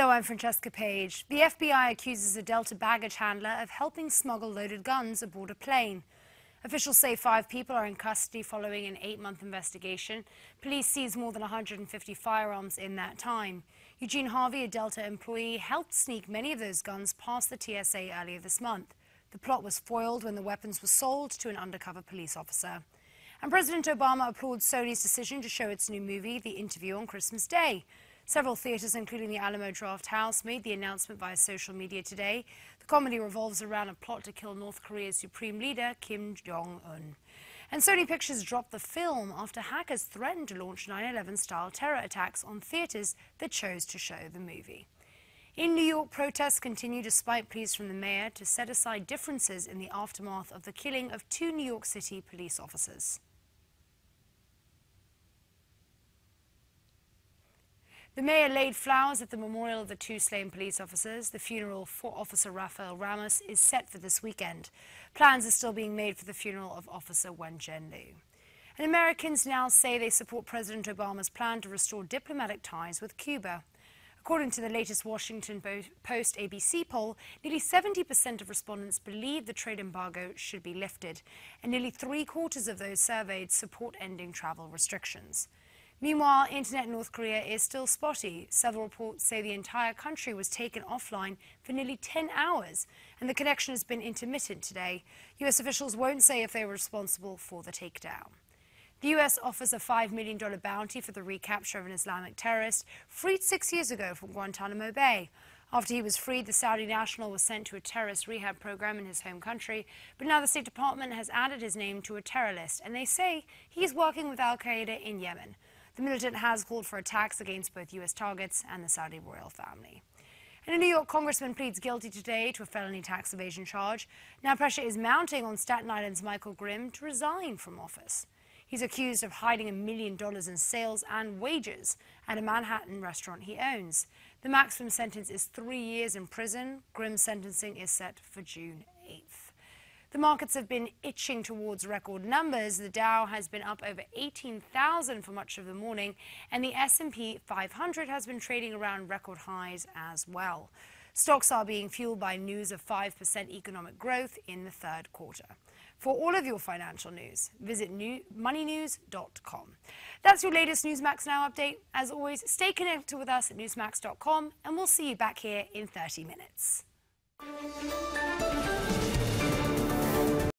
Hello, I'm Francesca Page. The FBI accuses a Delta baggage handler of helping smuggle loaded guns aboard a plane. Officials say 5 people are in custody following an 8-month investigation. Police seized more than 150 firearms in that time. Eugene Harvey, a Delta employee, helped sneak many of those guns past the TSA earlier this month. The plot was foiled when the weapons were sold to an undercover police officer. And President Obama applauds Sony's decision to show its new movie, The Interview, on Christmas Day. Several theaters, including the Alamo Drafthouse, made the announcement via social media today. The comedy revolves around a plot to kill North Korea's supreme leader, Kim Jong-un. And Sony Pictures dropped the film after hackers threatened to launch 9/11-style terror attacks on theaters that chose to show the movie. In New York, protests continue despite pleas from the mayor to set aside differences in the aftermath of the killing of 2 New York City police officers. The mayor laid flowers at the memorial of the 2 slain police officers. The funeral for Officer Rafael Ramos is set for this weekend. Plans are still being made for the funeral of Officer Wen Jianlu. And Americans now say they support President Obama's plan to restore diplomatic ties with Cuba. According to the latest Washington Post ABC poll, nearly 70% of respondents believe the trade embargo should be lifted, and nearly 3/4 of those surveyed support ending travel restrictions. Meanwhile, internet in North Korea is still spotty. Several reports say the entire country was taken offline for nearly 10 hours, and the connection has been intermittent today. U.S. officials won't say if they were responsible for the takedown. The U.S. offers a $5 million bounty for the recapture of an Islamic terrorist freed 6 years ago from Guantanamo Bay. After he was freed, the Saudi national was sent to a terrorist rehab program in his home country, but now the State Department has added his name to a terror list, and they say he is working with al-Qaeda in Yemen. The militant has called for attacks against both U.S. targets and the Saudi royal family. And a New York congressman pleads guilty today to a felony tax evasion charge. Now pressure is mounting on Staten Island's Michael Grimm to resign from office. He's accused of hiding $1 million in sales and wages at a Manhattan restaurant he owns. The maximum sentence is 3 years in prison. Grimm's sentencing is set for June 8th. The markets have been itching towards record numbers. The Dow has been up over 18,000 for much of the morning, and the S&P 500 has been trading around record highs as well. Stocks are being fueled by news of 5% economic growth in the 3rd quarter. For all of your financial news, visit moneynews.com. That's your latest Newsmax Now update. As always, stay connected with us at newsmax.com, and we'll see you back here in 30 minutes.